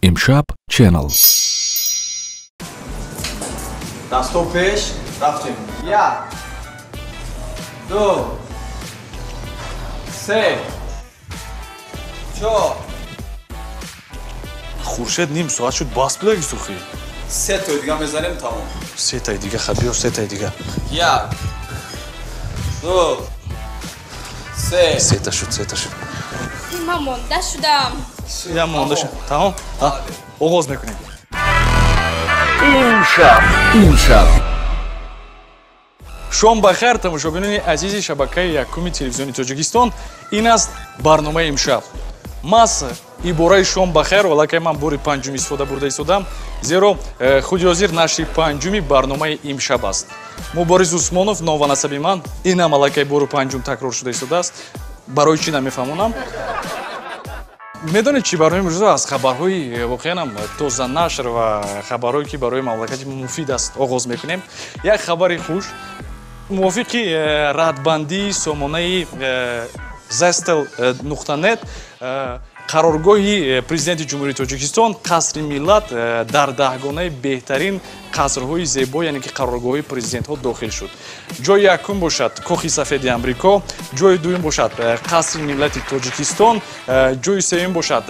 امشب چینل دستو پیش رفتیم. 1 2 3 4 خورشید نیم ساعت شد باز بلگی سوخی 3 تا دیگه میزنیم تمام. 3 تا دیگه خبیو 3 تا دیگه 1 2 3 تا شد 3 تا شد من مونده شدم. یا مونده شد تمام آغاز میکنیم. امشب شام бахайр тамошобинони азизи шабакаи якуми телевизиони Тоҷикистон. Ин аст барномаи имшаб. Мас ибораи шом бахайр валакай ман бори панҷум истифода бурда истодам, зеро худи ҳозир нашри панҷуми барномаи имшаб аст. Муборис Усмонов нова насаби ман инам алакай бори панҷум такрор шуда истодааст. Барои чӣ намефаҳмонам. медонед чӣ барномаи имрӯза аз хабарҳои воқеан тоза нашр ва хабарҳое ки барои мамлакати муфид аст оғоз мекунем. Як хабари хуш мувофиқи радбандии сомонаи zastel.net қароргоҳи президенти ҷумҳурии Тоҷикистон қасри миллат дар даҳгонаи беҳтарин қасрҳои зебо, яъне ки қароргоҳи президентҳо дохил шуд. ҷои якум бошад Кохи сафеди Амрико, ҷои дуюм бошад қасри миллати Тоҷикистон, ҷои сеюм бошад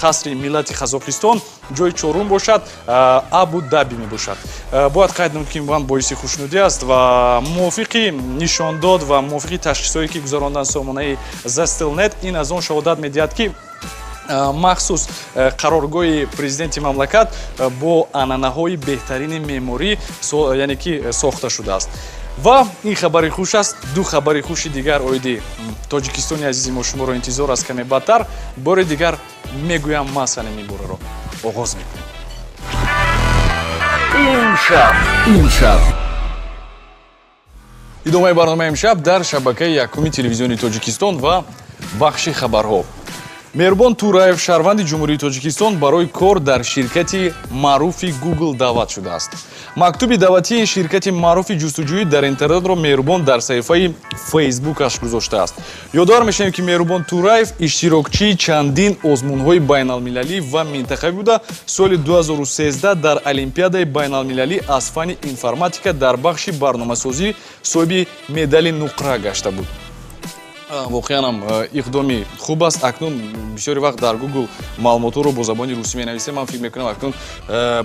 қасри миллати Қазоқистон, ҷои чорум бошад Абу Даби мебошад. Бояд қайд намуд ки ман боиси хушнудӣ аст ва мувофиқи нишондод ва мувофиқи ташхисҳое ки гузаронданд сомонаи zastel.net ин аз он шаҳодат медиҳад ки махсус қароргоҳи президенти мамлакат бо анъанаҳои беҳтарини меъморӣ яъне ки сохта шудааст. Ва ин хабари хуш аст. Ду хабари хуши дигар оиди Тоҷикистони азизи мо шуморо интизор аст каме бадтар. Бори дигар мегӯям масани мебораро оғоз мекунем. امشب идомаи барномаи имшаб дар шабакаи якуми телевизиони Тоҷикистон ва бахши хабарҳо. Меҳрубон Тураев шаҳрванди ҷумҳурии Тоҷикистон барои кор дар ширкати маъруфи Google даъват шудааст. мактуби даъватии ин ширкати маъруфи ҷустуҷӯӣ дар интернетро Меҳрубон дар саҳифаи фейсбукаш гузоштааст. ёдовар мешавем ки Меҳрубон Тураев иштирокчии чандин озмунҳои байналмилалӣ ва минтақавӣ буда соли 2013 дар олимпиадаи байналмилалӣ аз фанни информатика дар бахши барномасозӣ соҳиби медали нуқра гашта буд. воқеан иқдоми хуб аст. Акнун бисёри вақт дар Google маълумотҳоро бо забони русӣ менависем. Ман фикр мекунам акнун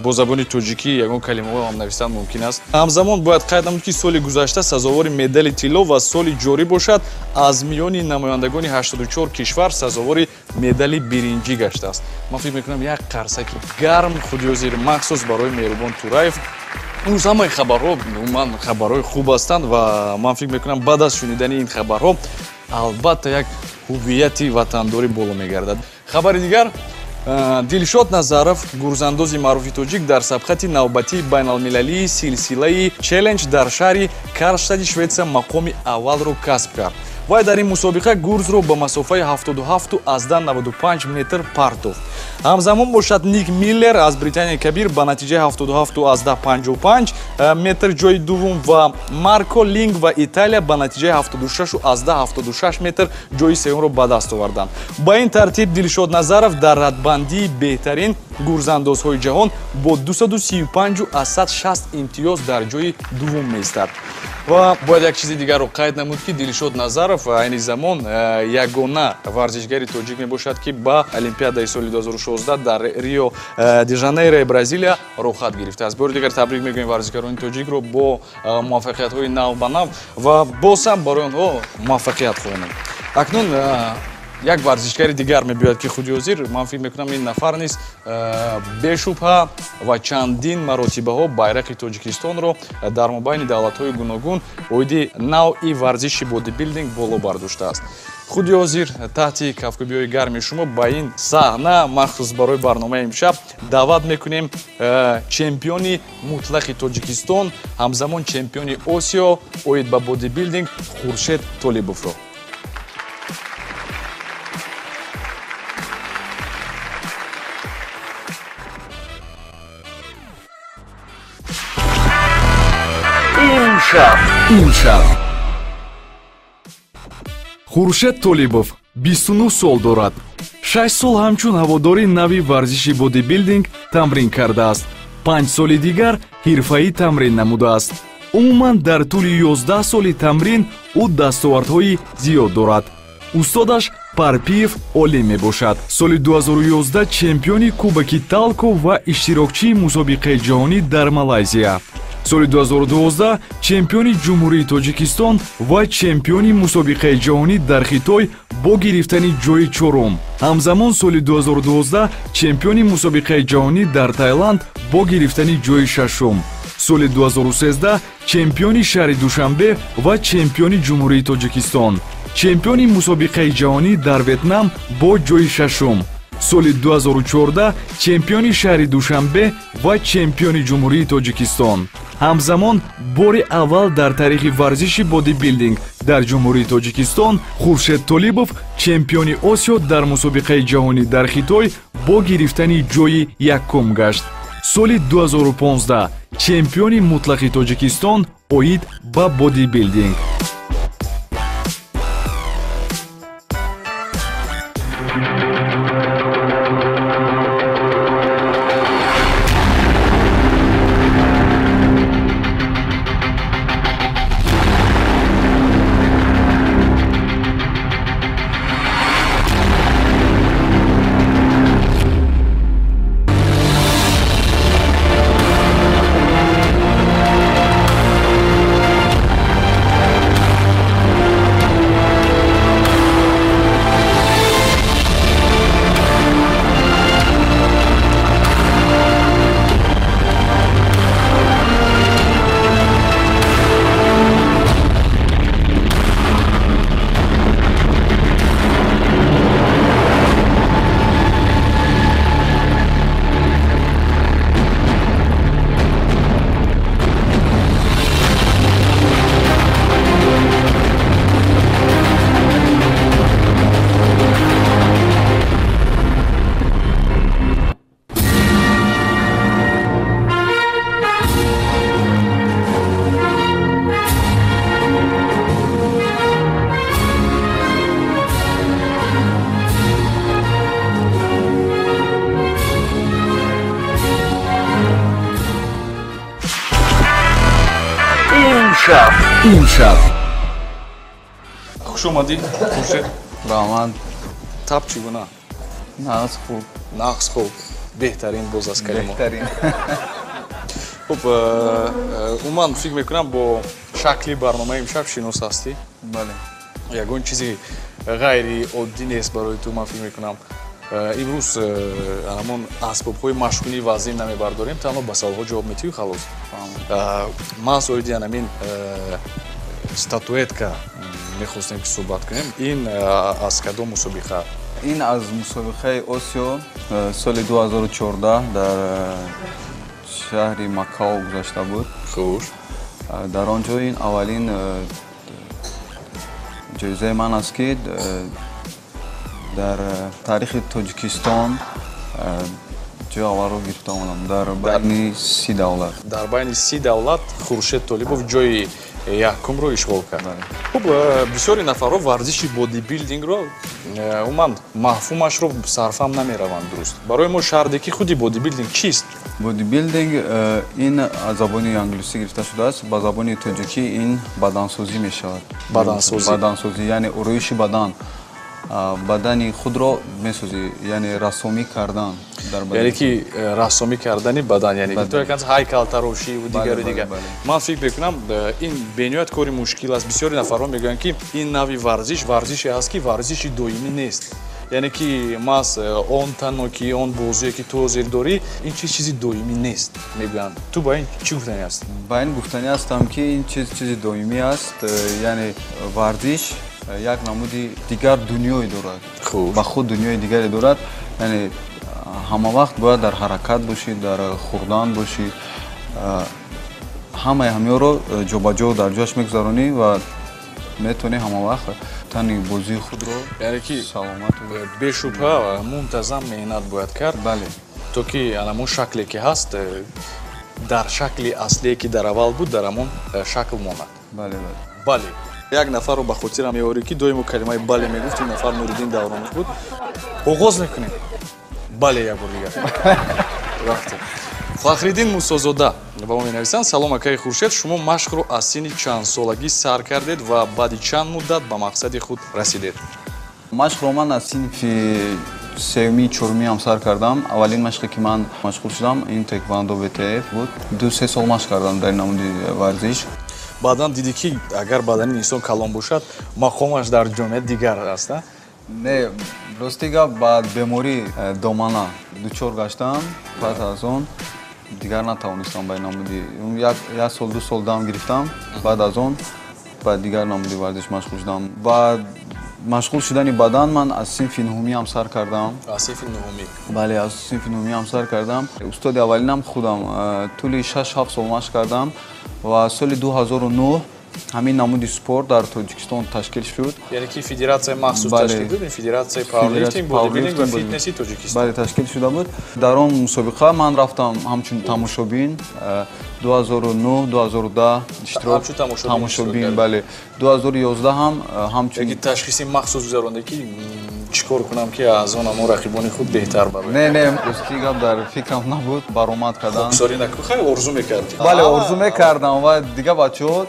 бо забони тоҷикӣ ягон калимаҳоро ҳам нависан мумкин аст. ҳамзамон бояд қайд намуд ки соли гузашта сазовори медали тилло ва соли ҷорӣ бошад аз миёни намояндагони 84 кишвар сазовори медали биринҷӣ гаштааст. Ман фикр мекунам як қарсаки гарм худиёзир махсус барои Меҳрубон Тураев. имрӯз ҳамаи хабарҳо умуман хабарҳои хуб ҳастанд ва ман фикр мекунам баъд аз шунидани ин хабарҳо албатта як ҳуввияти ватандорӣ боло мегардад. хабари дигар Дилшод Назаров гурзандози маъруфи тоҷик дар сабқати навбатии байналмилалии силсилаи челленҷ дар шаҳри Карштади Шветсия мақоми аввалро касб кард. вай дар ин мусобиқа гурзро ба масофаи 77.95 метр партофт. ҳамзамон бошад Ник Миллер аз Британияи Кабир ба натиҷаи 77.55 метр ҷои дуввум ва Марко Линг ва Италия ба натиҷаи 76.76 метр ҷои сеюмро ба даст оварданд. ба ин тартиб Дилшод Назаров дар радбандии беҳтарин гурзандозҳои ҷаҳон бо 235.60 имтиёз дар ҷои дуввум меистад. ва бояд як чизи дигарро қайд намуд ки Дилшод Назаров айни замон ягона варзишгари тоҷик мебошад ки ба олимпиадаи соли 2016 дар Рио де Жанейро Бразилия рохат гирифтааст. бори дигар табрик мегӯем варзишгарони тоҷикро бо муваффақиятҳои нав ба нав ва бозам барои онҳо муваффақият хоҳонем. акнун як варзишгари дигар мебиёяд ки худи ҳозир ман фикр мекунам ин нафар низ бешубҳа ва чандин маротибаҳо байрақи Тоҷикистонро дар мобайни давлатҳои гуногун оиди навъи варзиши бодибилдинг боло бардоштааст. худи ҳозир таҳти кафкӯбиҳои гарми шумо ба ин саҳна махсус барои барномаи имшаб даъват мекунем чемпиони мутлақи Тоҷикистон, ҳамзамон чемпиони Осиё оид ба бодибилдинг Хуршед Толибовро. امشب خورشید طالبов 29 сол дорад. 6 сол ҳамчун ҳаводори нави варзиши бодибилдинг тамрин кардааст. 5 соли дигар ҳирфаӣ тамрин намудааст. умуман дар тӯли 11 соли тамрин ӯ дастовардҳои зиёд дорад. устодаш Парпиев олим мебошад. соли 2011 чемпиони Кубаки Талко ва иштирокчии мусобиқаи ҷаҳонӣ дар Малайзия. соли 2012 чемпиони ҷумҳурии Тоҷикистон ва чемпиони мусобиқаи ҷаҳонӣ дар Хитой бо гирифтани ҷои чорум. ҳамзамон соли 2012 чемпиони мусобиқаи ҷаҳонӣ дар Таиланд бо гирифтани ҷои шашум. соли 2013 чемпиони шаҳри Душанбе ва чемпиони ҷумҳурии Тоҷикистон. чемпиони мусобиқаи ҷаҳонӣ дар Ветнам бо ҷои шашум. соли 2014 чемпиони шаҳри Душанбе ва чемпиони ҷумҳурии Тоҷикистон. ҳамзамон бори аввал дар таърихи варзиши бодибилдинг дар ҷумҳурии Тоҷикистон Хуршед Толибов чемпиони Осиё дар мусобиқаи ҷаҳонӣ дар Хитой бо гирифтани ҷои якум гашт. соли 2015 чемпиони мутлақи Тоҷикистон оид ба бодибилдинг. имшаб хуш омадӣ Хуршед. Баъман таб чӣ гуна? нағз хуб. нағз хуб. беҳтарин боз аз калимо. Беҳтарин. хуб, умуман фикр мекунам бо шакли барномаи имшаб шинос ҳастӣ. Бале. ягон чизи ғайри оддӣ нест барои ту. Ман фикр мекунам имрӯз ҳамон асбобҳои машқкунии вазн намебардорем, танҳо ба саволҳо ҷавоб метиҳӣ халос. маҳз оиди ҳамин статуэтка мехостем ки суҳбат кунем. ин аз кадом мусобиқа? ин аз мусобиқаи Осиё соли 2014 дар шаҳри Макао гузашта буд. Хуш. дар он ҷо ин аввалин ҷоизаи ман аст ки дар таърихи Тоҷикистон ҷои аввалро гирифта омадам дар байни 30 давлат. дар байни 30 давлат Хуршед Толибов ҷои якумро ишғол кард. Хуб, бисёри нафарҳо варзиши бодибилдингро умуман мафҳумашро сарфам намераванд дуруст. барои мо шарҳ деҳ ки худи бодибилдинг чист? бодибилдинг ин аз забони англисӣ гирифта шудааст. ба забони тоҷикӣ ин бадансозӣ мешавад. бадансозӣ яъне урӯиши бадан. бадани худро месозӣ, яъне рассомӣ кардан дар бадан. яъне ки рассомӣ кардани бадан, яъне ки то якан ҳайкалтарошӣ ва дигару дигар. Ман фикр мекунам ин бениҳоят кори мушкил аст. бисёри нафарҳо мегӯянд ки ин нави варзише аст ки варзиши доимӣ нест. яъне ки маҳз он танноки он бозие ки ту ҳозир дорӣ, ин чизи доимӣ нест мегӯянд. Ту ба ин чӣ гуфтанӣ аст? ба ин гуфтанӣ ҳастам ки ин чизи доимӣ аст. яъне варзиш як намуди дигар дунёе дорад. ба худ дунёи дигаре дорад. яъне ҳама вақт бояд дар ҳаракат бошӣ, дар хӯрдан бошӣ. ҳамаи ҳамёро ҷобаҷо дар ҷояш мегузаронӣ ва метавонӣ ҳама вақт тани бозии худро саломату бешубҳа мунтазам меҳнат бояд кард. бале. то ки анамон шакле ки ҳаст дар шакли аслие ки дар аввал буд дар ҳамон шакл монад. бале. бале. як нафарро ба хотирам меорӣ ки доимо калимаи бале мегуфт. ин нафар Нуриддин Давронов буд. оғоз мекунем. бале як бор дигар рафтем. Фахриддин Мусозода ба мо менависанд: салом акаи Хуршед, шумо машқро аз синни чандсолагӣ сар кардед ва баъди чанд муддат ба мақсади худ расидед? машқро ман аз синфи сеюми чорумиам сар кардам. аввалин машқе ки ман машғул шудам ин теквандо ВТФ буд. 2-3 сол машқ кардам дар намуди варзиш. баъдан диди ки агар бадани инсон калон бошад, мақомаш дар ҷомеа дигар аст. Не, ростига ба беморӣ домана дучор гаштам. пас аз он дигар натавонистам ба ин намуди як сол 2 сол дам гирифтам. баъд аз он ба дигар намуди варзиш машғул шудам. ба машғул шудани бадан ман аз синфи нуҳумиам сар кардам. аз синфи нуҳумӣ? бале, аз синфи нуҳумиам сар кардам. устоди аввалинам худам тӯли 6-7 сол машқ кардам ва соли 2009 ҳамин намуди спорт дар Тоҷикистон ташкил шуд. яъне ки федератсияи махсус ташкил шуд, федератсияи пауэрлифтинг, бодибилдинг ва фитнеси Тоҷикистон. бале, ташкил шуда буд. дар он мусобиқа ман рафтам ҳамчун тамошобин. 2009-2010 иштирок тамошобин. бале, 2011 ҳам ҳамчун ташхиси махсус гузаронда ки чӣ кор кунам ки аз он ҳамон рақибони худ беҳтар бароям? не рости гап дар фикрам набуд. баромад кардан хеле орзу мекардӣ? бале, орзу мекардам ва дигар бачаҳо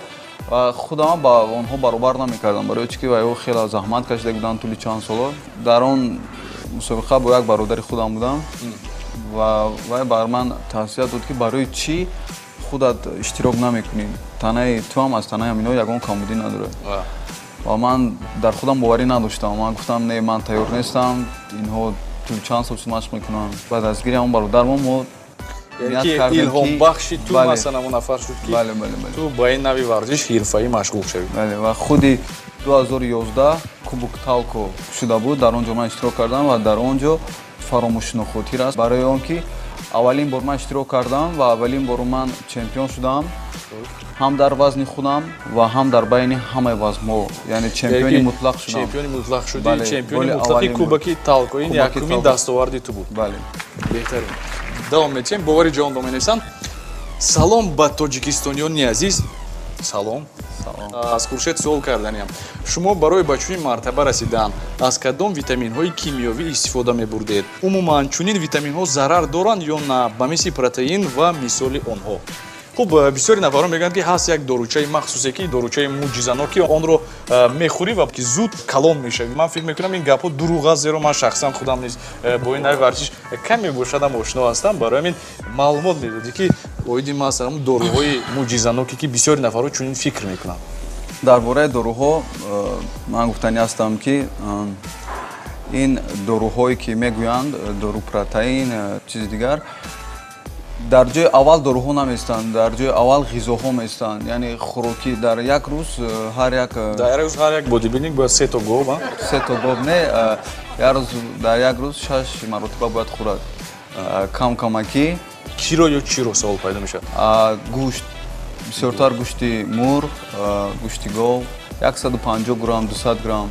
худам ба онҳо баробар намекардам, барои чӣ ки вайҳо хеле заҳмат кашида буданд тӯли чанд соло. дар он мусобиқа бо як бародари худам будам ва вай бар ман тавсия дод ки барои чӣ худат иштирок намекунӣ, танаи ту ҳам аз танаи ҳаминҳо ягон камбудӣ надорад. ва ман дар худам боварӣ надоштам. ман гуфтам не, ман тайёр нестам, инҳо тӯли чанд сол машқ мекунанд. ба дастгири ҳамон бародармо мо илҳомбахши ту масалан ҳамон нафар шуд ки ту ба ин нави варзиш ҳирфаӣ машғул шавӣ. ва худи 2011 кубок талко шуда буд. дар он ҷо ман иштирок кардам ва дар он ҷо фаромӯши нохотир аст, барои он ки аввалин бор ман иштирок кардам ва аввалин бор ман чемпион шудам, ҳам дар вазни худам ва ҳам дар байни ҳамаи вазнҳо, яъне чемпиони мутлақ шудам. чемпиони мутлақ шудӣ, чемпиони мутлақи кубоки талко. ин якумин дастоварди ту буд. бале, беҳтарин. давом метиҳем. бовари ҷавон до менависанд: салом ба тоҷикистониёни азиз. салом. аз Хуршед суол карданиам. шумо барои ба чунин мартаба расидан аз кадом витаминҳои кимиёвӣ истифода мебурдед? умуман чунин витаминҳо зарар доранд ё на, ба мисли протеин ва мисоли онҳо? хуб, бисёри нафарон мегӯянд ки ҳаст як доручаи махсусе ки доручаи муъҷизано ки онро мехӯрӣ ва ки зуд калон мешавӣ. ман фикр мекунам ин гапҳо дурӯғ аст, зеро ман шахсан худам низ бо ин нави варзиш каме бошадам ошно ҳастам. барои ҳамин маълумот медодӣ ки оиди масалан доруҳои муъҷизаноке ки бисёри нафарон чунин фикр мекунанд. дар бораи доруҳо ман гуфтани ҳастам ки ин доруҳое ки мегӯянд дору протеин, чизи дигар, дар ҷои аввал доруҳо наместанд, дар ҷои аввал ғизоҳо местанд. яъне хӯрокӣ дар як рӯз ҳар як бодибилдинг бояд 3 то гов, 3 то гов не, дар як рӯз 6 маротиба бояд хӯрад. камакӣ киро ё чиро савол пайдо мешавад. гӯшт, бисёртар гӯшти мурғ, гӯшти гов 150 грамм, 200 грамм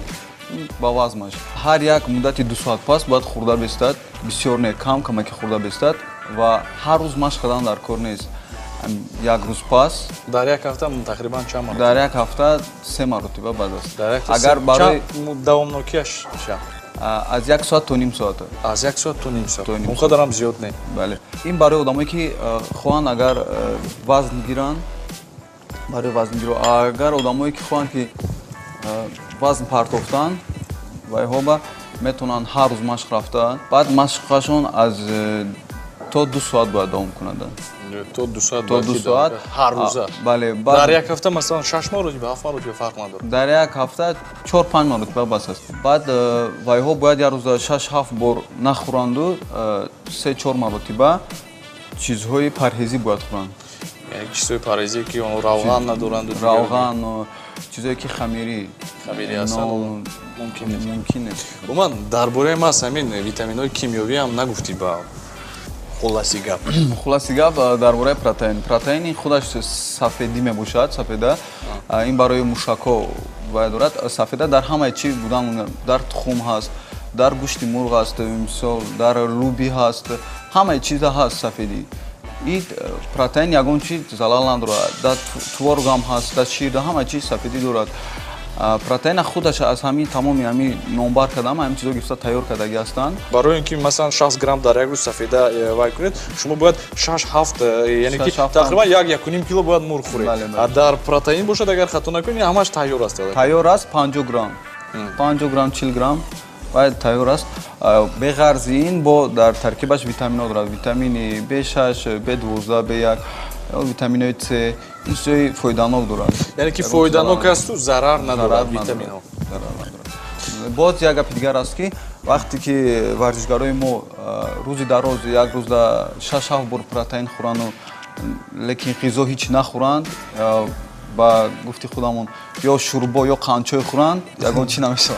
ба вазнаш. ҳар як муддати 2 соат пас бояд хӯрда бестад, бисёр не, камакӣ хӯрда бестад ва ҳар рӯз машқ кардан дар кор нест. як рӯз пас дар як ҳафта тақрибан чанд маротиба? дар як ҳафта 3 маротиба баъд аст. агар барои давомнокияш аз 1 соат то ним соат. аз 1 соат то ним соат. он қадарам зиёд не. бале, ин барои одамое ки хоҳанд агар вазн гиранд, барои вазнигиро, агар одамое ки хоҳанд ки вазн партофтанд, вайҳоба метавонанд ҳар рӯз машқ рафта, баъд машқашон аз то 2 соат бояд давом кунаданд. то 2 соат ҳар рӯза? бале. дар як ҳафта масалан 6 маротиба, 7 маротиба фарқ надорад? дар як ҳафта 4-5 маротиба бас аст. баъд вайҳо бояд як рӯза 6-7 бор нахӯранду 3-4 маротиба чизҳои парҳезӣ бояд хӯранд. яъне чизҳои парҳезӣ ки он равған надоранду равған, чизое ки хамирӣ ҳастанд мумкин нест. умуман дар бораи мас ҳамин витаминҳои кимиёвӣ ҳам нагуфтӣ. ба хуласи гап дар бораи протеин ин худаш сафедӣ мебошад. сафеда ин барои мушакҳо вай дорад. сафеда дар ҳамаи чӣ будан, дар тухм ҳаст, дар гӯшти мурғ ҳаст, мисол дар луби ҳаст, ҳамаи чиза ҳаст сафедӣ. ин протеин ягон чиз залал надорад. дар творог ҳам ҳаст, дар шир, дар ҳамаи чиз сафедӣ дорад. протеина худаш аз ҳамин тамоми ҳамин номбар кардам ҳамин чизо гирифта тайёр кардаги ҳастанд. барои ин ки масалан 60 грамм дар як рӯз сафеда вай кунед шумо бояд 6-7 яъне ки тақрибан 1-1.5 кило бояд мурғ хӯред. Дар протеин бошад агар хато накунед ҳамаш тайёр аст. Тайёр аст 50 грамм 50 грамм 40 грамм باید تایور است به غرض این با در ترکیبش ویتامینات دارد ویتامین B6 B12 B1 ویتامین C این چیزای فایده‌ناک دارد یعنی که فایده‌ناک است و ضرر ندارد ویتامین ها باز یک گپ دیگر است که وقتی که ورزشکارای ما روزی دراز یک روز 6-7 بار پروتئین خورند لیکن غذا هیچ نخورند با گفتی خودمون یا شوربا یا قندچای خورند یگان چی نمیشه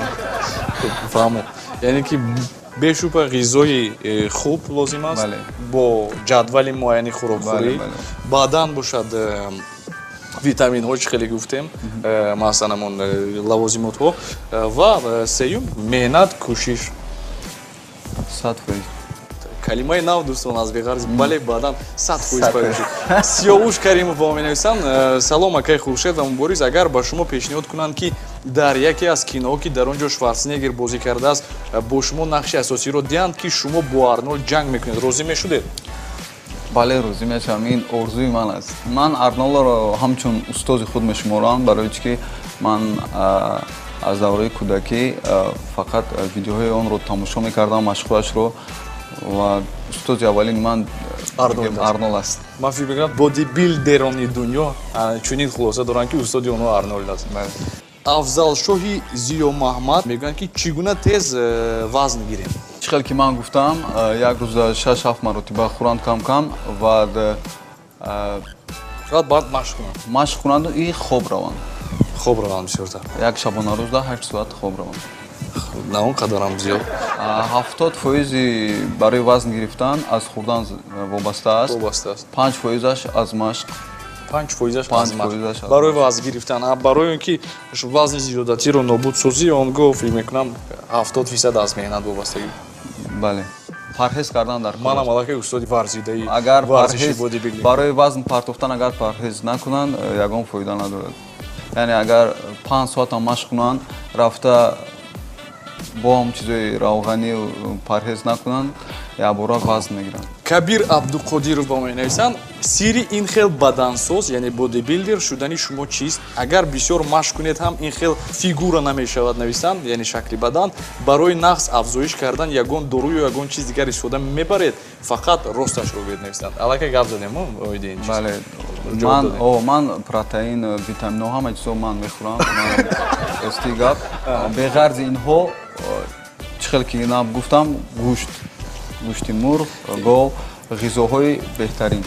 فهمم یعنی که بشوبه غذای خوب لازم است با جدول معین خوراکخوری بدن باشد ویتامین ها خیلی گفتیم مثلا اون لوازمات ها و سیوم مهنت کوشش 100%. کلمه نو دوستان از بغرض بله بعدم 100% پایشی سیاوش کریمов با من نویسن سلام اکای خورشید و مبارز اگر با شما پیشنهاد کنند که در یکی از کینوها که در آنجا شوارزنگر بازی کرده است با شما نقش اساسی رو دهند که شما با آرنولد جنگ میکنید راضی میشدید بله راضی میشم این آرزوی من است من آرنولد رو همچون استاد خود میشمارم برای که من از دوره کودکی فقط ویدیوهای آن رو تماشا میکردم مشغولش رو و استاد اولین من آرنولد است من فکر میکنم بودی بیلدرانی دنیا چنین خلاصه دارن که استاد اونها آرنولد است افضل شاهی زیو محمد میگن که چگونه تیز وزن گیریم چخیل که من گفتم یک روز 6-7 مرتبه خورند کم کم و شاید باید مشق کنند مشق کنند و این خوب روند خوب روند بسیارتر یک شبانه روز 8 ساعت خوب روند نه اون قدر هم زیاد 70% برای وزن گرفتن از خوردن وابسته است 5% از مشق 5% از مشق برای وزن گرفتن برای اینکه وزن زیادتی رو نابود سازی اون گفت فکر میکنم 70% از مهنت وابستگی بله پرهیز کردن در من هم علاقه استاد ورزیده‌ای اگر پرهیز برای وزن پرتافتن اگر پرهیز نکنند یگان فایده ندارد یعنی اگر 5 ساعت هم مشق کنند رفته با هم چیزای روغنی و پرهیز نکنند یا برا وزن میگیرند کبیر عبدالقادرов با من نویسند سیری این خیل بدنساز یعنی بودی بیلدر شدنی شما چیست اگر بسیار مشق کنید هم این خیل فیگورا نمیشود نویسند یعنی شکل بدن برای نقص افزایش کردن یگان دارو یا یگان چیز دیگر استفاده میبرید فقط راستش رو بید نویسند علاقه گپ زدیم اوید این چیز بله من پروتئین ویتامین ها همه چیزا من میخورم استیگاب به غرض اینها چخیل که اینم گفتم گوشت مرغ گاو غذاهای بهترین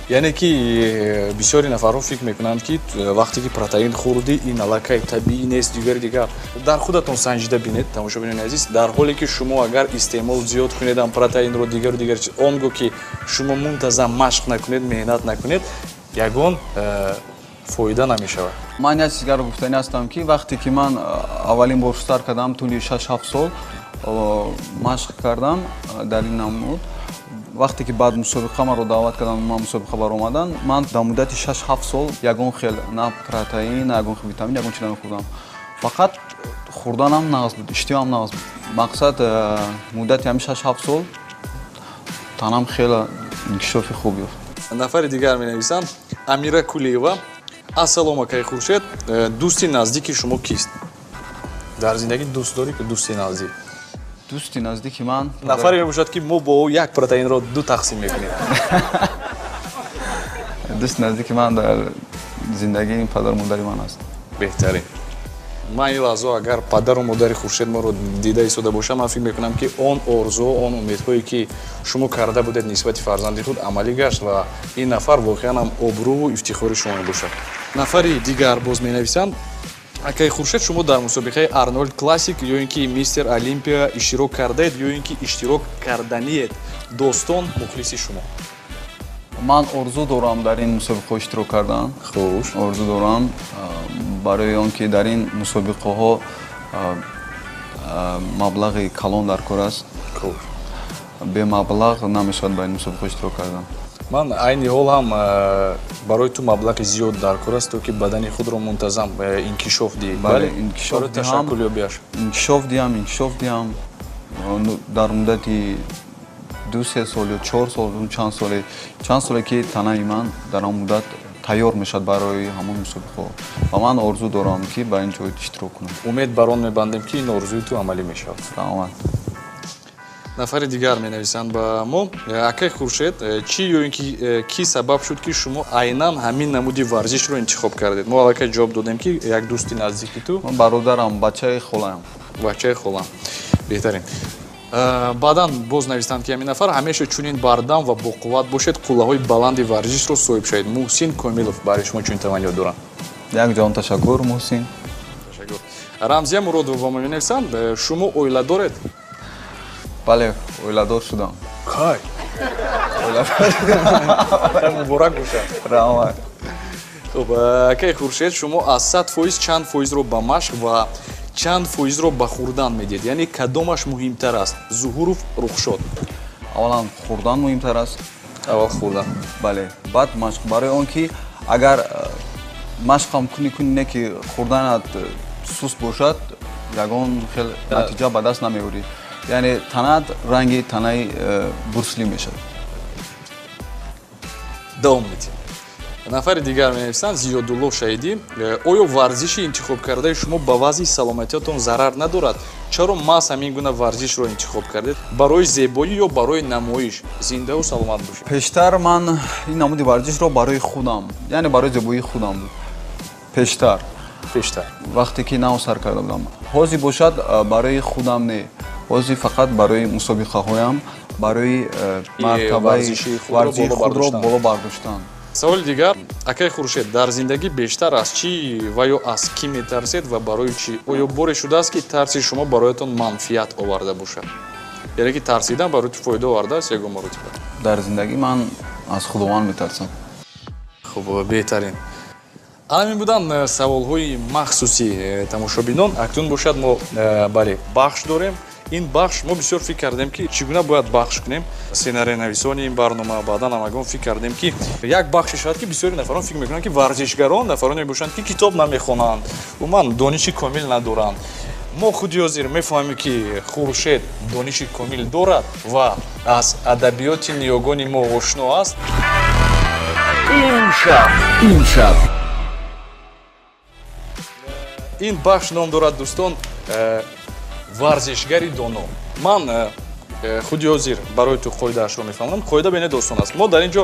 یعنی که بسیاری نفرها فکر میکنند که وقتی که پروتئین خوردی این علاقه طبیعی نیست دیگر در خودتون سنجیده بینید تماشا بینید عزیز در حالی که شما اگر استعمال زیاد کنید پروتئین رو دیگر اونگو که شما منتظم مشق نکنید مهنت نکنید یگان فایده نمیشود من یک چیز رو گفتنی هستم که وقتی که من اولین بار استار کردم طولی 6-7 سال مشق کردم در این نمود وقتی که بعد مسابقه ما رو دعوت کردم ما مسابقه بر اومدن من در مدت 6-7 سال یگان خیل نه پروتئین نه یگان ویتامین یگان چیزی نخوردم فقط خوردنم ناقص بود اشتیام ناقص بود مقصد مدت همین 6-7 سال تنم خیلی انکشاف خوبی یافت نفر دیگر می نویسند امیره کولیوا السلام آقای خورشید دوستی نزدیک شما کیست در زندگی دوست داری که دوستی نزدیک دوستی نزدیک من نفری باشد که ما با او یک پروتئین را دو تقسیم میکنیم دوست نزدیک من در زندگی این پدر و مادر من است بهترین من این لحظه اگر پدر و مادر خورشید ما رو دیده ایستاده باشم من فکر میکنم که اون آرزو اون امیدهایی که شما کرده بودید نسبت فرزند خود عملی گشت و این نفر واقعا هم آبرو و افتخار شما باشد نفری دیگر باز می نویسند اکای خورشید شما در مسابقه آرنولد کلاسیک یا اینکه میستر اولمپیا اشتراک کردید یا اینکه اشتراک کردنیت دوستان مخلص شما من آرزو دارم در این مسابقه اشتراک کردن خوش آرزو دارم برای آنکه در این مسابقه ها مبلغ کلان در کار است به مبلغ نمیشود با این مسابقه اشتراک کردن ман айни ҳол ҳам барои ту маблағи зиёд дар кор аст то ки бадани худро мунтазам инкишоф диҳӣ. бале инкишоф ташаккулёбиаш инкишоф диҳам дар муддати 2-3 сол ё 4 сол чанд соле ки танаи ман дар он муддат тайёр мешавад барои ҳамон мусобиқаҳо ва ман орзу дорам ки ба ин ҷо иштирок кунам. умед бар он мебандем ки ин орзуи ту амалӣ мешавад. Саломат. нафари дигар менависанд ба мо. Акай Хуршед, чӣ ё ин ки сабаб шуд ки шумо айнан ҳамин намуди варзишро интихоб кардед? мо аллакай ҷавоб додем ки як дӯсти наздики ту. Ман бародарам, бачаи холаам. Бачаи холам. Беҳтарин. баъдан боз нависанд ки ҳамин нафар ҳамеша чунин бардам ва боқувват бошед, қуллаҳои баланди варзишро соҳиб шавед. Муҳсин Комилов барои шумо чунин таваниёт дорам. Якҷон ташаккур Муҳсин. Ташаккур. Рамзия Муродова менависанд, шумо оила доред? бале оиладор шудам. Кай. Муборак бошад. Раҳмат. Хуб, акай Хуршед, шумо аз 100% чанд фоизро ба машқ ва чанд фоизро ба хурдан медиҳед? Яъне кадомаш муҳимтар аст? Зуҳуров, Рухшод. Аввалан хурдан муҳимтар аст. Аввал хурдан. бале баъд машқ. барои он ки агар машқам куни ки хурданат суст бошад, ягон хел натиҷа ба даст намеорӣ. яъне танат ранги танаи бурсли мешавад. давом медиҳем. нафари дигар менависанд, Зиёдулло Шаҳидӣ, оё варзиши интихоб кардаи шумо ба вазъи саломатиятон зарар надорад? чаро маҳз ҳамин гуна варзишро интихоб кардед? барои зебоӣ ё барои намоиш? зиндаву саломат бошед. пештар ман ин намуди варзишро барои худам, яъне барои зебоии худам буд. пештар вақте ки нав сар карда будам. ҳозир бошад барои худам не, ҳозир фақат барои мусобиқаҳоям, барои мартабаи варзиши худро боло бардоштан. саволи дигар, акай Хуршед, дар зиндагӣ бештар аз чӣ ва ё аз кӣ метарсед ва барои чӣ? оё боре шудааст ки тарси шумо бароятон манфиат оварда бошад? яъне ки тарсидан барои ту фоида овардааст ягон маротиба? дар зиндагӣ ман аз худованд метарсам. хуб, беҳтарин. ҳамин буданд саволҳои махсуси тамошобинон. акнун бошад мо бале бахш дорем. ин бахш мо бисёр фикр кардем ки чӣ гуна бояд бахш кунем. сценарийнависони ин барнома баъдан ҳамагон фикр кардем ки як бахше шавад ки бисёри нафарон фикр мекунанд ки варзишгарон нафароне мебошанд ки китоб намехонанд, умуман дониши комил надоранд. мо худи ҳозир мефаҳмем ки Хуршед дониши комил дорад ва аз адабиёти ниёгони мо ошно аст. имшаб ин бахш ном дорад дӯстон, варзишгари доно. ман худи ҳозир барои ту қоидаашро мефаҳмонам. қоида бенед осон аст. мо дар ин ҷо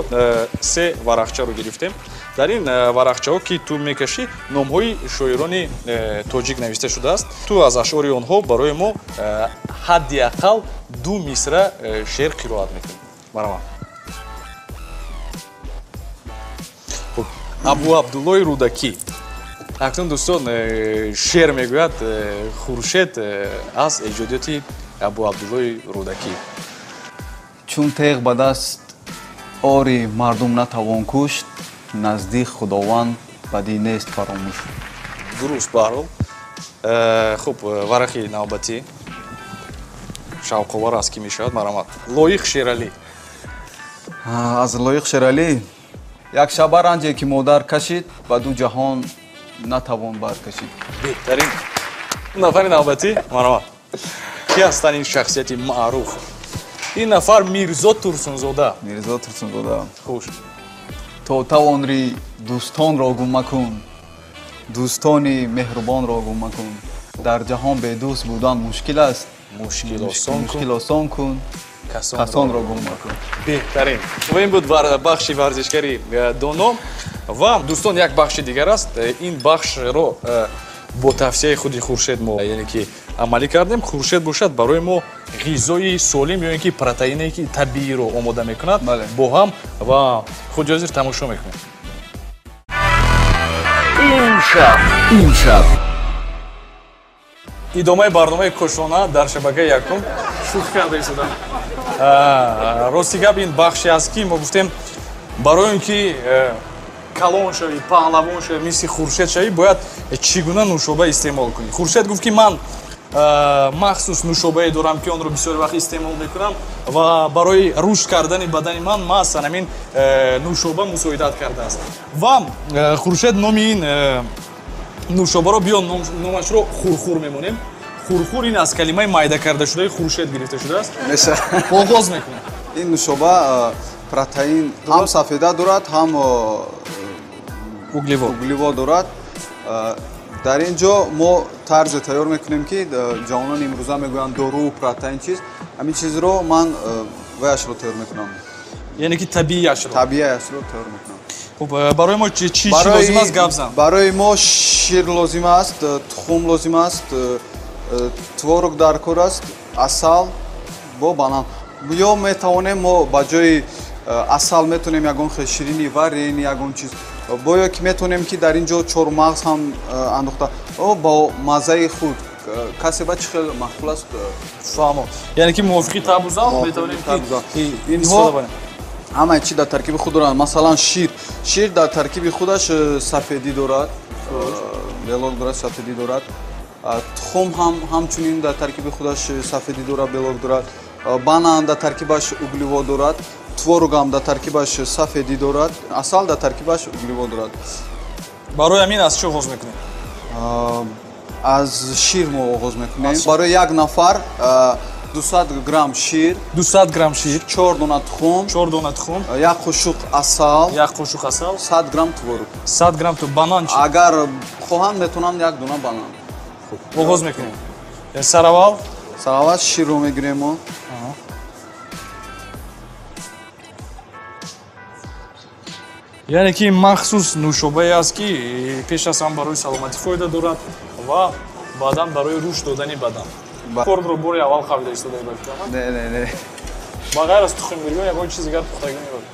3 варақчаро гирифтем. дар ин варақчаҳо ки ту мекашӣ, номҳои шоирони тоҷик навишта шудааст. ту аз ашъори онҳо барои мо ҳадди ақал 2 мисра шеър қироат мекунӣ. марамад. Абу Абдуллои Рудакӣ. акнун дӯстон, шеър мегӯяд Хуршед аз эҷодиёти Абу Абдуллои Рудакӣ. чун теғ ба даст ори мардум натавон кушт, наздик худованд бадӣ нест фаромӯш. дуруст баҳрҳол. хуб, варақи навбатӣ шавқовар аст ки мешавад. марамад. Лоиқ Шералӣ. аз Лоиқ Шералӣ. як шаба ранҷе ки модар кашид, ба ду ҷаҳон натавон баркашид. беҳтарин. нафари навбатӣ. марамад. ки ҳастанд ин шахсияти маъруф? ин нафар Мирзо Турсунзода. Мирзо Турсунзода. хуш. то тавонри дӯстонро гум макун, дӯстони меҳрубонро гум макун. дар ҷаҳон бедӯст будан мушкил аст, мушкил осон кун, касонро гум макун. беҳтарин. ва ин буд бахши варзишгари доно. ва дӯстон, як бахши дигар аст. ин бахшро бо тавсияи худи Хуршед мо яъне ки амалӣ кардем. Хуршед бошад барои мо ғизои солим ё ин ки протеине ки табииро омода мекунад бо ҳам ва худи ҳозир тамошо мекунем. имшаб идомаи барномаи кушона дар шабакаи якум. шӯхӣ карда истодам. рости гап, ин бахше аст ки мо гуфтем барои он ки калон шавӣ, паҳлавон шавӣ, мисли Хуршед шавӣ, бояд чӣ гуна нӯшоба истеъмол кунӣ. Хуршед гуфт ки ман махсус нӯшобае дорам ки онро бисёри вақт истеъмол мекунам ва барои рушд кардани бадани ман асlan ҳамин нӯшоба мусоидат кардааст. Ва Хуршед номи ин нӯшобаро биё номашро хурхур мемонем. Хурхур ин аз калимаи майда кардашудаи Хуршед гирифта шудааст. Оғоз мекунем. ин нӯшоба протеин ҳам сафеда дорад, ҳам углевод дорад. дар ин ҷо мо тарзе тайёр мекунем ки ҷавонон имрӯза мегӯянд дору протеин чиз ҳамин чизро ман ваяшро тайёр мекунам. Яъне ки табиияшро тайёр мекунам. Хуб, барои мо чӣ лозим аст гап зан? Барои мо шир лозим аст, тухм лозим аст, творог дар кор аст, асал бо банан. Ё метавонем мо ба ҷои асал метавонем ягон хел ширини варен, ягон чиз бо ё ки метавонем ки дар ин ҷо чормағз ҳам андохта бо маззаи худ. Касе ба чӣ хел махфул аст? Фаҳмо. Яъне ки мувофиқи табу зал метавонем ки истифода барем. ҳамаи чӣ дар таркиби худ дорад. Масалан шир дар таркиби худаш сафедӣ дорад, белок дорад, сафедӣ дорад. Тухм ҳамчунин дар таркиби худаш сафедӣ дорад, белок дорад. Банан дар таркибаш углевод дорад. Творог ҳам дар таркибаш сафедӣ дорад. Асал дар таркибаш углевод дорад. Барои ҳамин аз чӣ оғоз мекунем? Аз шир мо оғоз мекунем. Барои як нафар 200 грамм шир, 200 грамм шир, 4 дона тухм, 4 дона тухм, 1 қошуқ асал, 1 қошуқ асал, 100 грамм творог. 100 грамм банан чӣ? Агар хоҳанд метавонанд 1 дона банан. Оғоз мекунем. Сараввал ширро мегирем мо. яъне ки махсус нӯшобае аст ки пеш аз ҳам барои саломатӣ фоида дорад ва баъдан барои рушд додани бадан. Корбро бори аввал қабила истодаи Не. ба ғайр аз тухм биргон ягон чиз дигар пухтагӣ мебард.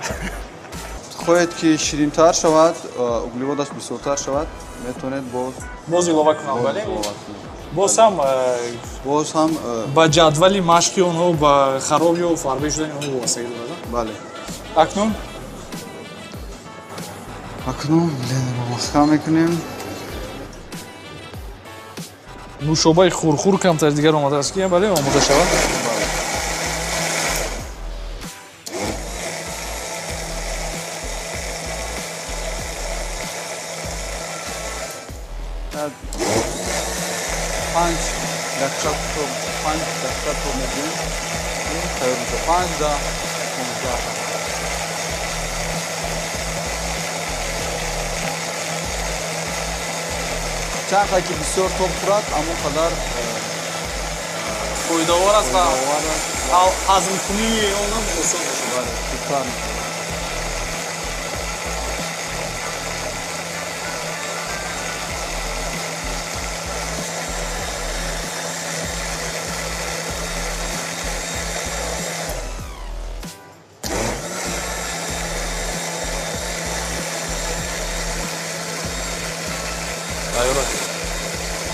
Хоҳед ки ширинтар шавад, углеводаш бисёртар шавад, метавонед боз илова кунам, бале? Боз ҳам ба ҷадвали машқи онҳо ба хароб ё фарбе шудани онҳо вобастагӣ дорад? Бале. Акнун блендерро махкам мекунем. нӯшобаи хурхур камтар дигар омадааст ки бале омода шавад. Панҷ дақиқа то мегӯем. Тайёр мешавад. 5 да 15. чанд ки бисёр тоб хӯрад, амон қадар фоидавор аст ва ҳазмкунии он ҳам осон мешавад.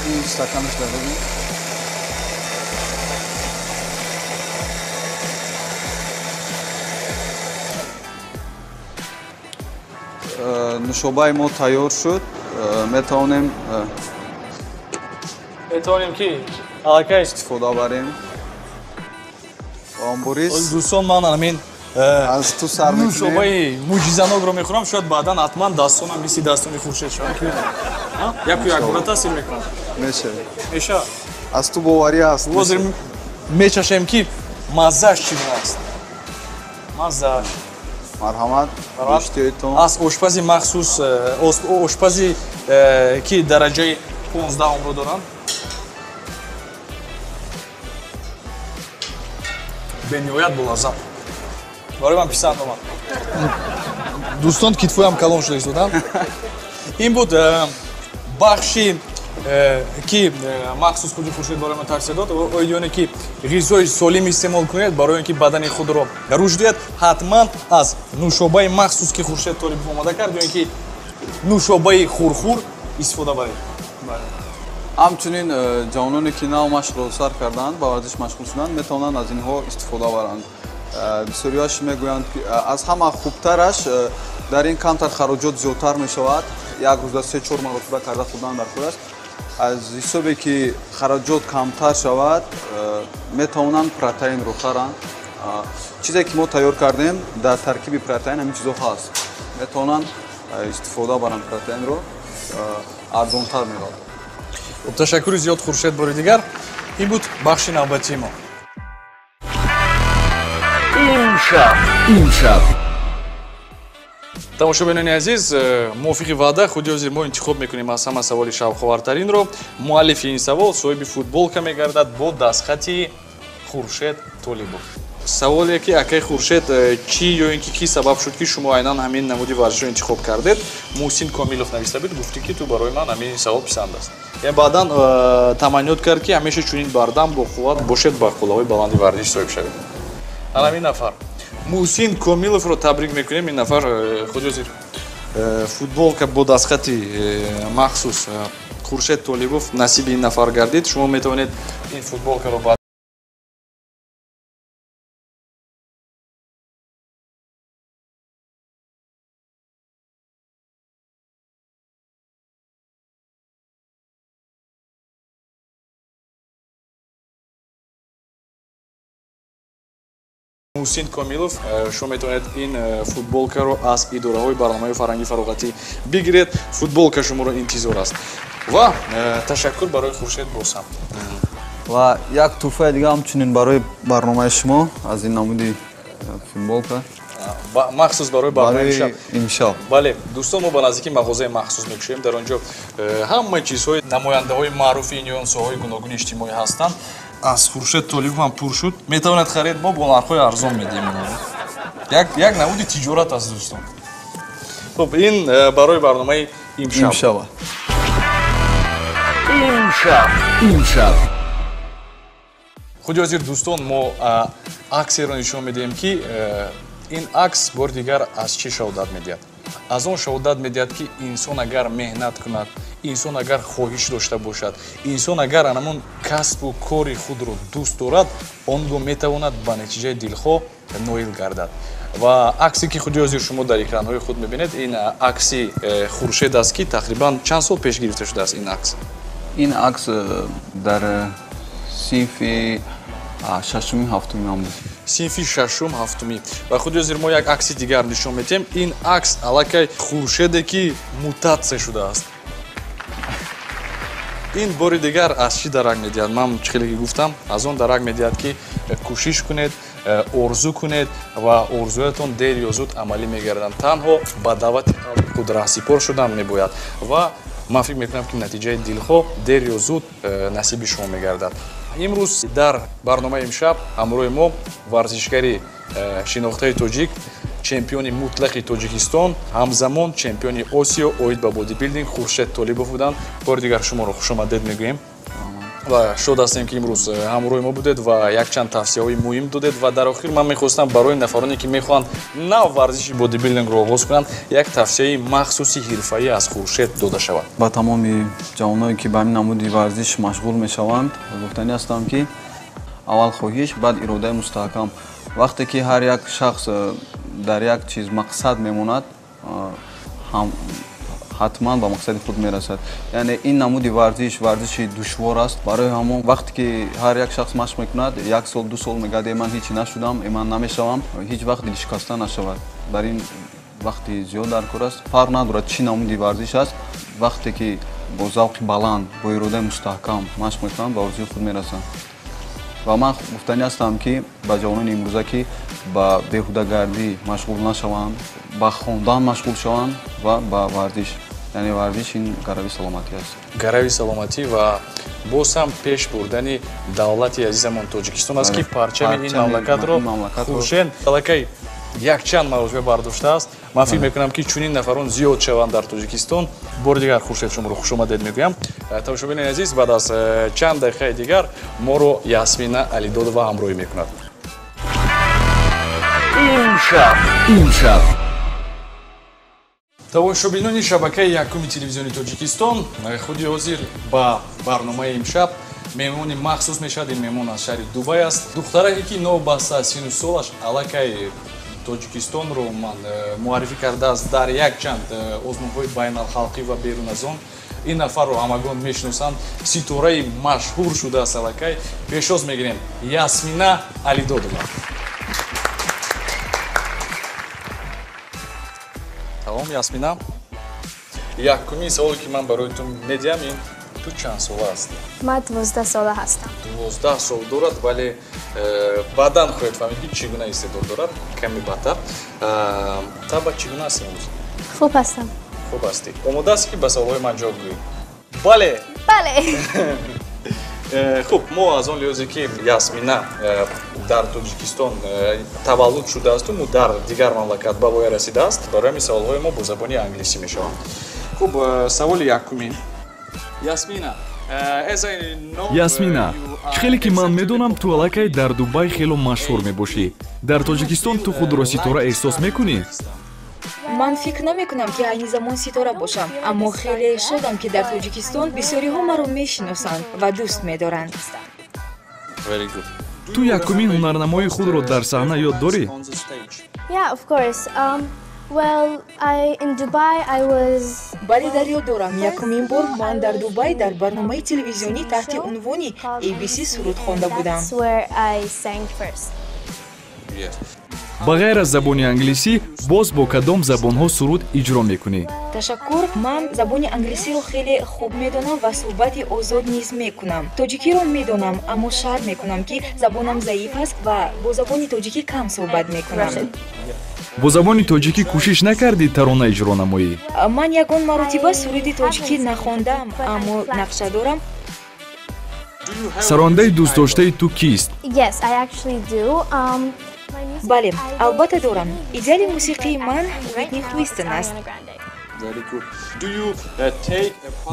این стаканаш дар бигир. нӯшобаи мо тайёр шуд. метавонем ки аллакай истифода барем. Борис дӯстон, ман ҳамин аз ту сар мекунем. нӯшобаи муъҷизанокро мехӯрам. шояд баъдан ҳатман дастонам мисли дастони Хуршед шавад. яку як бора таъсир мекунад. мешавад. аз ту боварӣ аст. ҳозир мечашем ки маззааш чӣ гуна аст. маззааш марҳамат иштиёитон аз ошпази махсус, ошпази ки дараҷаи 15-умро доранд. бениҳоят болаззат. барои ман писанд омад. дӯстон, китфоям калон шуда истодам. ин буд бахши ки махсус худи Хуршед барои ман тавсия дод. оидиёне ки ғизои солим истеъмол кунед барои ин ки бадани худро рушд диҳад, ҳатман аз нӯшобаи махсус ки Хуршед Толибов омода кард ё ин ки нӯшобаи хурхур истифода баред. ҳамчунин ҷавононе ки нав машқро сар кардаанд, ба варзиш машғул шуданд, метавонанд аз инҳо истифода баранд. бисёриаш мегӯянд ки аз ҳама хубтараш дар ин камтар хароҷот зиёдтар мешавад. як рӯза 3-4 маротиба карда хӯрдан дар хӯр аст. аз ҳисобе ки хароҷот камтар шавад метавонанд протеинро харанд. чизе ки мо тайёр кардем дар таркиби протеин ҳамин чизо ҳаст. метавонанд истифода баранд протеинро, арзонтар меёбад. ташаккури зиёд Хуршед, бори дигар ин буд бахши навбатии мо. имшаб тамошобинони азиз, мувофиқи ваъда худи ҳозир мо интихоб мекунем аз ҳама саволи шавқовартаринро. муаллифи ин савол соҳиби футболка мегардад бо дастхати Хуршед Толибов. саволе ки акай Хуршед чӣ ё ин ки сабаб шуд ки шумо айнан ҳамин намуди варзишро интихоб кардед? Муҳсин Комилов нависта буд, гуфти ки ту барои ман ҳамин савол писанд аст. Яъне баъдан таманниёт кард ки ҳамеша чунин бардам бо қувват бошед ба қуллаҳои баланди варзиш соҳиб шавед. ҳамин нафар Муҳсин Комиловро табрик мекунем. ин нафар худи ҳозир футболка бо дастхати махсус Хуршед Толибов насиби ин нафар гардид. шумо метавонед ин футболкаро Муҳсин Комилов, шумо метавонед ин футболкаро аз идораҳои барномаи фарҳанги фароғатӣ бигиред. футболка шуморо интизор аст. ва ташаккур барои Хуршед босам. ва як тӯҳфаи дига ҳамчунин барои барномаи шумо аз ин намуди футболка махсус барои барномаи имшаб. бале дӯстон, мо ба наздики мағозаи махсус мекушоем. дар онҷо ҳамаи чизҳои намояндаҳои маъруфи ин ё соҳаҳои гуногуни иҷтимоӣ ҳастанд. аз Хуршед Толибов ҳам пур шуд. метавонад харед, мо бо нархҳои арзон медиҳем. як намуди тиҷорат аст дӯстон. хуб, ин барои барномаи имшаб. имшаб худи ҳозир дӯстон, мо аксеро нишон медиҳем ки ин акс бори дигар аз чӣ шаҳодат медиҳад? аз он шаҳодат медиҳад ки инсон агар меҳнат кунад, инсон агар хоҳиш дошта бошад, инсон агар анамон касбу кори худро дӯст дорад, он гоҳ метавонад ба натиҷаи дилхоҳ ноил гардад. ва аксе ки худи ҳозир шумо дар экранҳои худ мебинед, ин акси Хуршед аст ки тақрибан чанд сол пеш гирифта шудааст ин акс? ин акс дар синфи шашуми ҳафтуми ам буд. синфи шашум ҳафтумӣ. ва худи ҳозир мо як акси дигар нишон медиҳем. ин акс аллакай Хуршеде ки мутатсия шудааст. ин бори дигар аз чӣ дарак медиҳад? ман хеле ки гуфтам, аз он дарак медиҳад ки кӯшиш кунед, орзу кунед ва орзуятон дер ё зуд амалӣ мегарданд. танҳо ба даъвати худ раҳсипор шудан мебояд ва ман фикр мекунам ки натиҷаи дилхоҳ дер ё зуд насиби шумо мегардад. имрӯз дар барномаи имшаб ҳамроҳи мо варзишгари шинохтаи тоҷик, чемпиони мутлақи Тоҷикистон, ҳамзамон чемпиони Осиё оид ба бодибилдинг Хуршед Толибов буданд. бори дигар шуморо хушомадед мегӯем ва шод ҳастем ки имрӯз ҳамроҳи мо будед ва якчанд тавсияҳои муҳим додед. ва дар охир ман мехостам барои нафароне ки мехоҳанд нав варзиши бодибилдингро оғоз кунанд, як тавсияи махсуси ҳирфаӣ аз Хуршед дода шавад. ба тамоми ҷавоное ки ба ҳамин намуди варзиш машғул мешаванд, гуфтанӣ ҳастам ки аввал хоҳиш, баъд иродаи мустаҳкам. вақте ки ҳар як шахс дар як чиз мақсад мемонад, ҳатман ба мақсади худ мерасад. яъне ин намуди варзиши душвор аст барои ҳамон. вақте ки ҳар як шахс машқ мекунад, 1 сол 2 сол мегӯяд ман ҳеҷ нашудам, ман намешавам, ҳеҷ вақт дилшикаста нашавад. дар ин вақти зиёд дар кор аст. фарқ надорад чӣ намуди варзиш аст. вақте ки бо завқи баланд, бо иродаи мустаҳкам машқ мекунанд, ба орзуи худ мерасанд. ва ман гуфтанӣ ҳастам ки ба ҷавонони имрӯза ки ба беҳудагардӣ машғул нашаванд, ба хондан машғул шаванд ва ба варзиш. яъне варзиш ин гарави саломатӣ аст. гарави саломатӣ ва боз ҳам пеш бурдани давлати азизамон Тоҷикистон аст ки парчами ин мамлакатро Хуршед аллакай якчанд маротиба бардоштааст. ман фикр мекунам ки чунин нафарон зиёд шаванд дар Тоҷикистон. бори дигар Хуршед шуморо хушомадед мегӯям. тамошобинони азиз, баъд аз чанд дақиқаи дигар моро Ясмина Алидодова ҳамроҳӣ мекунад. имшаб тамошобинони шабакаи якуми телевизиони Тоҷикистон, худи ҳозир ба барномаи имшаб меҳмони махсус мешавад. ин меҳмон аз шаҳри Дубай аст. духтараке ки новбаста аз сину солаш аллакай Тоҷикистонро ман муаррифӣ кардааст дар якчанд озмунҳои байналхалқӣ ва берун аз он. ин нафарро ҳамагон мешиносанд. Ситораи машҳур шудааст аллакай. Пешоз мегирем Ясмина Алидодова. Тамом, Ясмина. Якумин саволе ки ман барои ту медиҳам ин ту чанд сола ҳастӣ? Ман 12 сола ҳастам. 12 сол дорад, вале баъдан хоҳед фаҳмид ки чӣ гуна истеъдод дорад, каме баъдтар. Таба чӣ гуна ҳастӣ имрӯз? Хуб ҳастам. Хуб ҳастӣ. Омода ҳастӣ ки ба саволҳои ман ҷавоб диҳӣ? Бале. Бале. Хуб, мо аз он лиҳозе ки Ясмина дар Тоҷикистон таваллуд шудаасту, мо дар дигар мамлакат ба воя расидааст, барои ҳамин саволҳои мо бо забони англисӣ мешаванд. Хуб, саволи якумин. Ясмина, Ясмина, хеле ки ман медонам ту аллакай дар Дубай хело машҳур мебошӣ. Дар Тоҷикистон ту худро ситора эҳсос мекунӣ? ман фикр намекунам ки айни замон ситора бошам, аммо хеле шодам ки дар Тоҷикистон бисёриҳо маро мешиносанд ва дӯст медоранд. Ту якумин ҳунарнамои худро дар саҳна ёд дорӣ? Yeah, of course. Well, in Dubai I was бале, дар ёд дорам, якумин бор ман дар Дубай дар барномаи телевизионӣ таҳти унвони ABC суруд хонда будам. That's where I sang first. Ба ғайр аз забони англисӣ, боз бо кадом забонҳо суруд иҷро мекунӣ? Ташаккур, ман забони англисиро хеле хуб медонам ва суҳбати озод низ мекунам. Тоҷикиро медонам, аммо шарт мекунам ки забонам заиф аст ва бо забони тоҷикӣ кам суҳбат мекунам. Бо забони тоҷикӣ кӯшиш накардӣ тарона иҷро намоӣ? Ман ягон маротиба суруди тоҷикӣ нахондам, аммо нақша дорам. Сарондаи дӯстдоштаи ту кист? Yes, I actually do. Бале, албатта дорам. Идеали мусиқии ман Whitney Houston аст.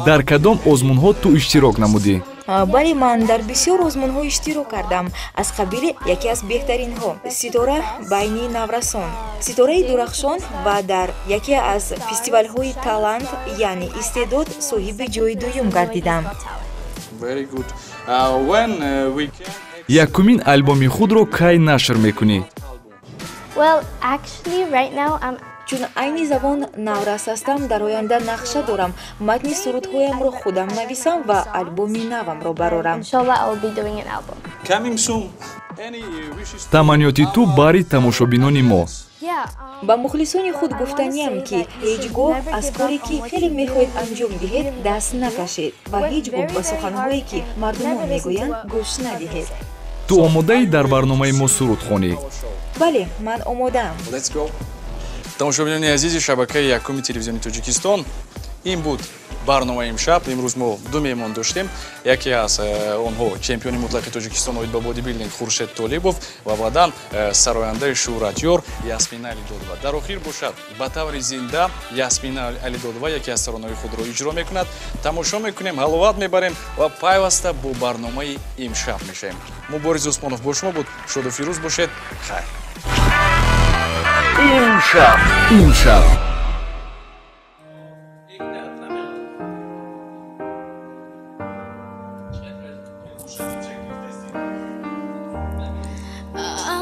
Дар кадом озмунҳо ту иштирок намудӣ? бале, ман дар бисёр озмунҳо иштирок кардам. Аз қабили яке аз беҳтаринҳо ситора байни наврасон, ситораи дурахшон ва дар яке аз фестивалҳои талант, яъне истеъдод соҳиби ҷои дуюм гардидам. Якумин албоми худро кай нашр мекунӣ? Well, actually right now чун айни завон наврас ҳастам, дар оянда нақша дорам матни сурудҳоямро худам нависам ва альбоми навамро барорам. inshallah I'll be doing an album. Таманниёти ту баъри тамошобинони мо? Yeah. ба мухлисони худ гуфтаниям ки ҳеҷ гоҳ аз коре ки хеле мехоҳед анҷом диҳед даст накашед ва ҳеҷ гоҳ ба суханҳое ки мардумон мегӯянд гӯш надиҳед. Ту омодаӣ дар барномаи мо суруд хонӣ? бале, ман омодаам. тамошобинони азизи шабакаи якуми телевизиони Тоҷикистон, ин буд барномаи имшаб. Имрӯз мо ду меҳмон доштем. Яке аз онҳо чемпиони мутлақи Тоҷикистон оид ба бодибилдинг Хуршед Толибов ва баъдан сарояндаи шӯҳратёр Ясмина Алидодова. Дар охир бошад ба таври зинда Ясмина Алидодова яке аз таронаҳои худро иҷро мекунад. Тамошо мекунем, ҳаловат мебарем ва пайваста бо барномаи имшаб мешавем. Мубориз Усмонов бо шумо буд. Шоду фирӯз бошед. Хайр. имшаб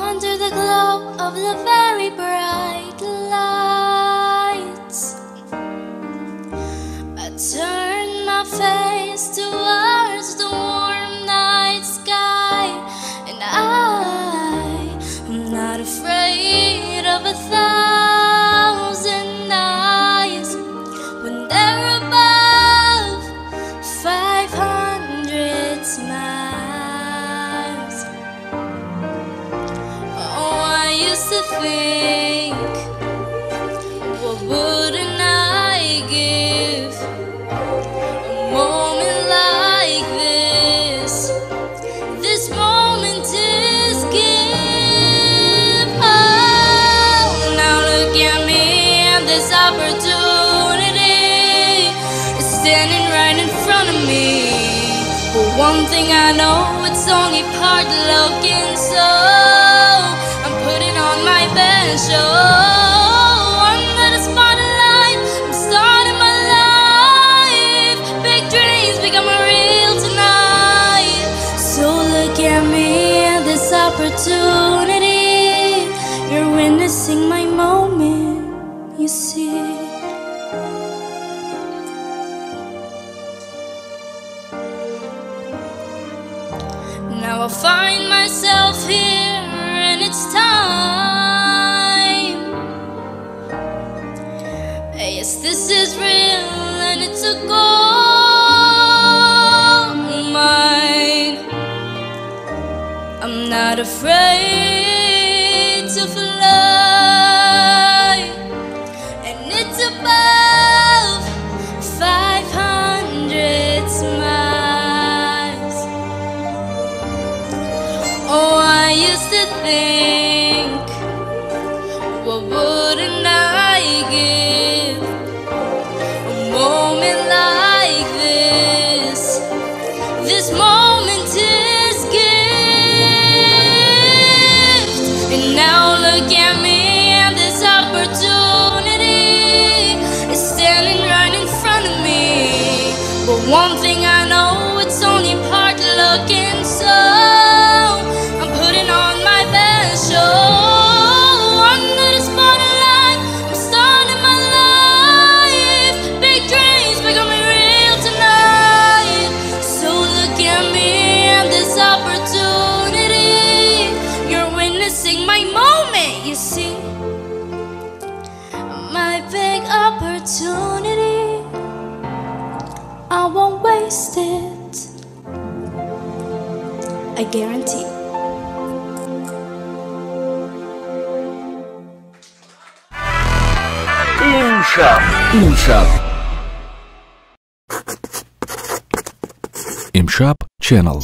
Under the glow of the very bright lights, I turn my face towards the warm night sky, and I'm not afraid of 1,000 eyes when they're above 500 smiles. Oh, I used to think, what wouldn't I give a moment like this? This moment is gift. Oh, now look at me, and this opportunity is standing right in front of me. But one thing I know, it's only part looking, so I'm putting on my best show. Under the spotlight, I'm starting my life. Big dreams become real tonight. So look at me and this opportunity. You're witnessing my moment, you see. I find myself here and it's time. Yes, this is real and it's a goal mine. I'm not afraid to fly, and it's above 500 miles. Oh, I used to think, what wouldn't I give a moment like this? This moment is gift, and now look at me, and this opportunity is standing right in front of me. But one thing I know, it's only part luck, and so I'm putting on my best show. Under the spotlight, I'm starting my life. Big dreams becoming real tonight. So look at me and this opportunity. You're witnessing my moment, you see. My big opportunity, I won't waste it, I guarantee. امشب امشب چنل